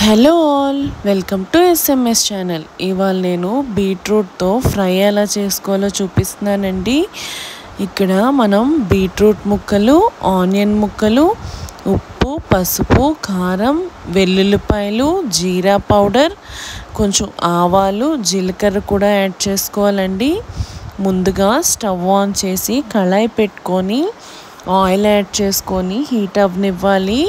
Hello all, welcome to SMS channel. ఇవాళ నేను బీట్రూట్తో fry ఎలా చేసుకోవాలో చూపిస్తున్నానండి. ఇక్కడ మనం బీట్రూట్ ముక్కలు, ఆనియన్ ముక్కలు, ఉప్పు, పసుపు, కారం, వెల్లుల్లిపాయలు, జీరా పౌడర్, కొంచెం ఆవాలు, జీలకర్ర కూడా యాడ్ చేసుకోవాలండి. ముందుగా స్టవ్ ఆన్ చేసి కళాయి పెట్టుకొని ఆయిల్ యాడ్ చేసుకొని హీట్ అవ్వనివ్వాలి.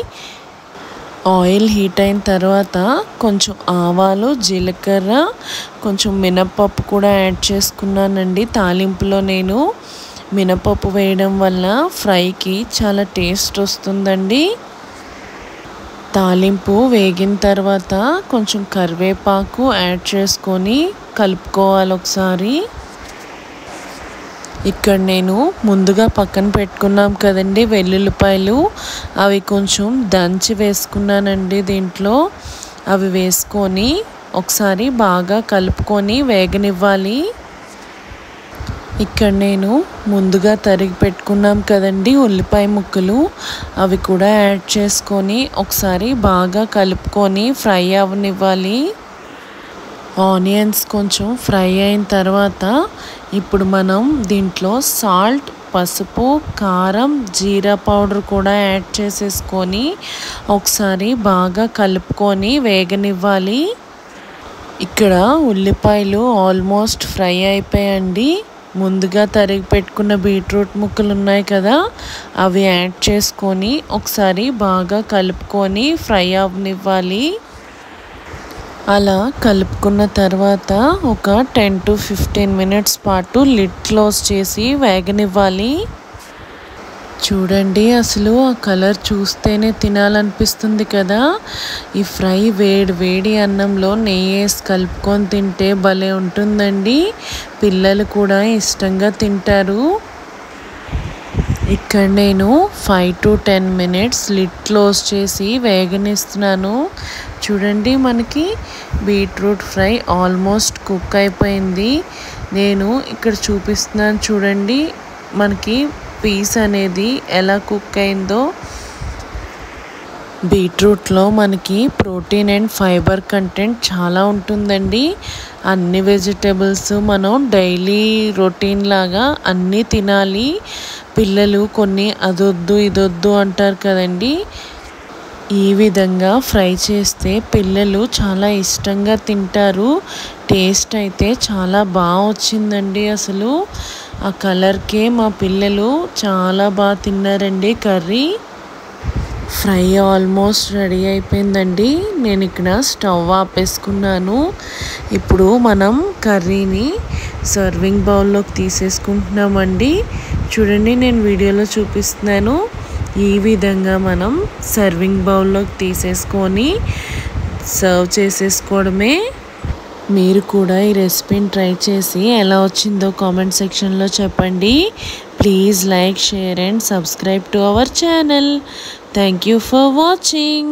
ఆయిల్ హీట్ అయిన తర్వాత కొంచెం ఆవాలు, జీలకర్ర, కొంచెం మినపప్పు కూడా యాడ్ చేసుకున్నానండి. తాలింపులో నేను మినపప్పు వేయడం వల్ల ఫ్రైకి చాలా టేస్ట్ వస్తుందండి. తాలింపు వేగిన తర్వాత కొంచెం కరివేపాకు యాడ్ చేసుకొని కలుపుకోవాలి ఒకసారి. ఇక్కడ నేను ముందుగా పక్కన పెట్టుకున్నాం కదండి వెల్లుల్లిపాయలు, అవి కొంచెం దంచి వేసుకున్నానండి. దీంట్లో అవి వేసుకొని ఒకసారి బాగా కలుపుకొని వేగనివ్వాలి. ఇక్కడ నేను ముందుగా తరిగి పెట్టుకున్నాం కదండి ఉల్లిపాయ ముక్కలు, అవి కూడా యాడ్ చేసుకొని ఒకసారి బాగా కలుపుకొని ఫ్రై అవ్వనివ్వాలి. ఆనియన్స్ కొంచెం ఫ్రై అయిన తర్వాత ఇప్పుడు మనం దీంట్లో సాల్ట్, పసుపు, కారం, జీరా పౌడర్ కూడా యాడ్ చేసేసుకొని ఒకసారి బాగా కలుపుకొని వేగనివ్వాలి. ఇక్కడ ఉల్లిపాయలు ఆల్మోస్ట్ ఫ్రై అయిపోయాయండి. ముందుగా తరిగి పెట్టుకున్న బీట్రూట్ ముక్కలు ఉన్నాయి కదా, అవి యాడ్ చేసుకొని ఒకసారి బాగా కలుపుకొని ఫ్రై అవ్వనివ్వాలి. అలా కలుపుకున్న తర్వాత ఒక 10 to 15 మినిట్స్ పాటు లిడ్ క్లోజ్ చేసి వేగనివ్వాలి. చూడండి, అసలు ఆ కలర్ చూస్తేనే తినాలనిపిస్తుంది కదా. ఈ ఫ్రై వేడి అన్నంలో నెయ్యి వేసి కలుపుకొని తింటే భలే ఉంటుందండి. పిల్లలు కూడా ఇష్టంగా తింటారు. ఇక్కడ నేను 5 to 10 మినిట్స్ లిడ్ క్లోజ్ చేసి వేగనిస్తున్నాను. చూడండి, మనకి బీట్రూట్ ఫ్రై ఆల్మోస్ట్ కుక్ అయిపోయింది. నేను ఇక్కడ చూపిస్తున్నాను చూడండి, మనకి పీస్ అనేది ఎలా కుక్ అయిందో. బీట్రూట్లో మనకి ప్రోటీన్ అండ్ ఫైబర్ కంటెంట్ చాలా ఉంటుందండి. అన్ని వెజిటేబుల్స్ మనం డైలీ రొటీన్ లాగా అన్నీ తినాలి. పిల్లలు కొన్ని అదొద్దు ఇదొద్దు అంటారు కదండి. ఈ విధంగా ఫ్రై చేస్తే పిల్లలు చాలా ఇష్టంగా తింటారు. టేస్ట్ అయితే చాలా బాగా వచ్చిందండి. అసలు ఆ కలర్కే మా పిల్లలు చాలా బాగా తిన్నారండి. కర్రీ ఫ్రై ఆల్మోస్ట్ రెడీ అయిపోయిందండి. నేను ఇక్కడ స్టవ్ ఆపేసుకున్నాను. ఇప్పుడు మనం కర్రీని సర్వింగ్ బౌల్లోకి తీసేసుకుంటున్నామండి. చూడండి, నేను వీడియోలో చూపిస్తున్నాను. ఈ విధంగా మనం సర్వింగ్ బౌల్లోకి తీసేసుకొని సర్వ్ చేసేసుకోవడమే. మీరు కూడా ఈ రెసిపీని ట్రై చేసి ఎలా వచ్చిందో కామెంట్ సెక్షన్లో చెప్పండి. Please like, share and subscribe to our channel. Thank you for watching.